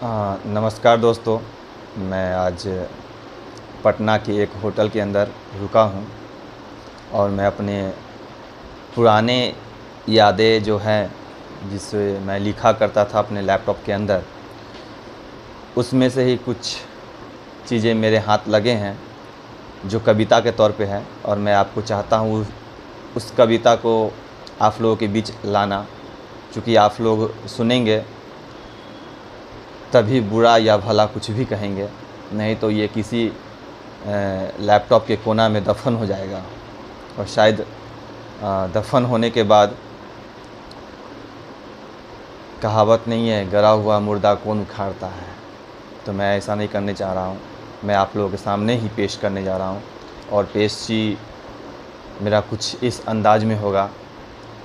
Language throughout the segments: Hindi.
नमस्कार दोस्तों। मैं आज पटना के एक होटल के अंदर रुका हूँ और मैं अपने पुराने यादें जो हैं जिसे मैं लिखा करता था अपने लैपटॉप के अंदर, उसमें से ही कुछ चीज़ें मेरे हाथ लगे हैं जो कविता के तौर पे है, और मैं आपको चाहता हूँ उस कविता को आप लोगों के बीच लाना। चूँकि आप लोग सुनेंगे तभी बुरा या भला कुछ भी कहेंगे, नहीं तो ये किसी लैपटॉप के कोना में दफ़न हो जाएगा, और शायद दफ़न होने के बाद कहावत नहीं है गला हुआ मुर्दा कौन उखाड़ता है। तो मैं ऐसा नहीं करने चाह रहा हूँ। मैं आप लोगों के सामने ही पेश करने जा रहा हूँ, और पेशी मेरा कुछ इस अंदाज में होगा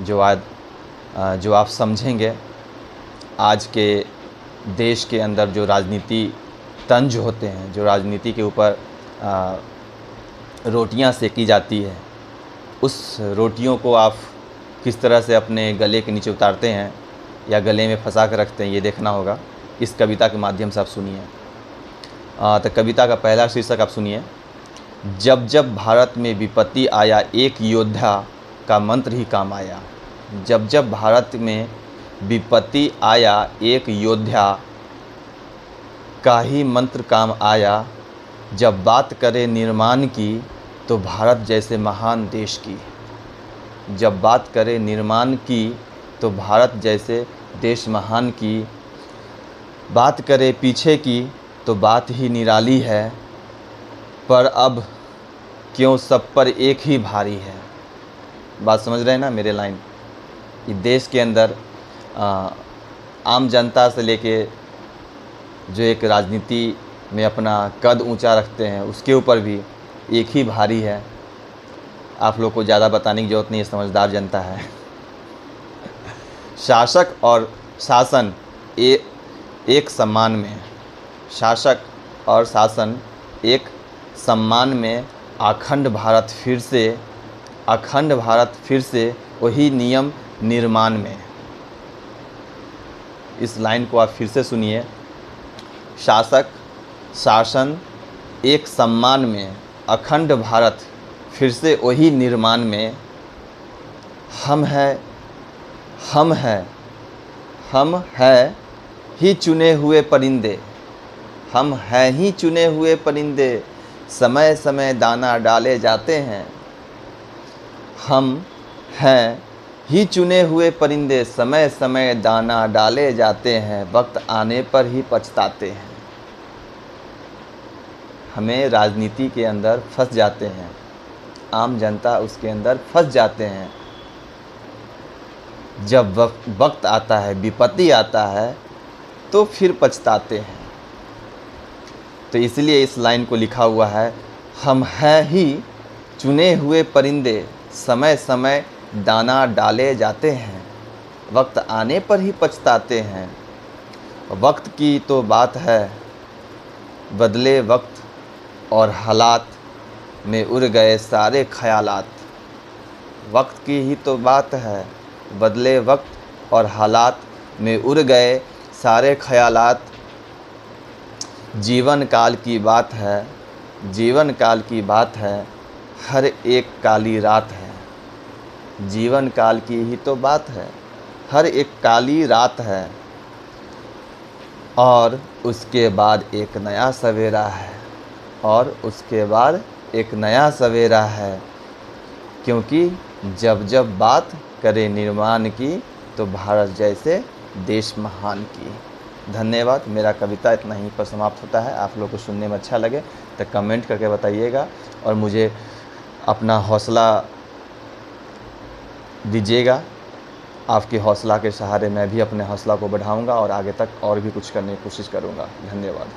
जो आप समझेंगे। आज के देश के अंदर जो राजनीति तंज होते हैं, जो राजनीति के ऊपर रोटियां सेकी जाती है, उस रोटियों को आप किस तरह से अपने गले के नीचे उतारते हैं या गले में फंसा कर रखते हैं, ये देखना होगा। इस कविता के माध्यम से आप सुनिए। तो कविता का पहला शीर्षक आप सुनिए। जब जब भारत में विपत्ति आया, एक योद्धा का मंत्र ही काम आया। जब जब भारत में विपत्ति आया, एक योद्धा का ही मंत्र काम आया। जब बात करे निर्माण की, तो भारत जैसे महान देश की। जब बात करे निर्माण की, तो भारत जैसे देश महान की। बात करे पीछे की, तो बात ही निराली है। पर अब क्यों सब पर एक ही भारी है। बात समझ रहे हैं ना मेरे लाइन। इस देश के अंदर आम जनता से लेके जो एक राजनीति में अपना कद ऊंचा रखते हैं, उसके ऊपर भी एक ही भारी है। आप लोग को ज़्यादा बताने की ज़रूरत नहीं है, समझदार जनता है। शासक और शासन एक सम्मान में। शासक और शासन एक सम्मान में। अखंड भारत फिर से वही नियम निर्माण में। इस लाइन को आप फिर से सुनिए। शासक शासन एक सम्मान में, अखंड भारत फिर से वही निर्माण में। हम हैं ही चुने हुए परिंदे। हम हैं ही चुने हुए परिंदे, समय समय दाना डाले जाते हैं। हम हैं ही चुने हुए परिंदे, समय समय दाना डाले जाते हैं, वक्त आने पर ही पछताते हैं। हमें राजनीति के अंदर फंस जाते हैं, आम जनता उसके अंदर फंस जाते हैं। जब वक्त आता है, विपत्ति आता है, तो फिर पछताते हैं। तो इसलिए इस लाइन को लिखा हुआ है, हम हैं ही चुने हुए परिंदे, समय समय दाना डाले जाते हैं, वक्त आने पर ही पछताते हैं। वक्त की तो बात है, बदले वक्त और हालात में उड़ गए सारे ख्यालात। वक्त की ही तो बात है, बदले वक्त और हालात में उड़ गए सारे ख्यालात। जीवन काल की बात है, जीवन काल की बात है, हर एक काली रात है। जीवन काल की ही तो बात है, हर एक काली रात है। और उसके बाद एक नया सवेरा है, और उसके बाद एक नया सवेरा है। क्योंकि जब जब बात करे निर्माण की, तो भारत जैसे देश महान की। धन्यवाद। मेरा कविता इतना ही पर समाप्त होता है। आप लोग को सुनने में अच्छा लगे तो कमेंट करके बताइएगा, और मुझे अपना हौसला दीजिएगा। आपके हौसला के सहारे मैं भी अपने हौसला को बढ़ाऊंगा और आगे तक और भी कुछ करने की कोशिश करूंगा। धन्यवाद।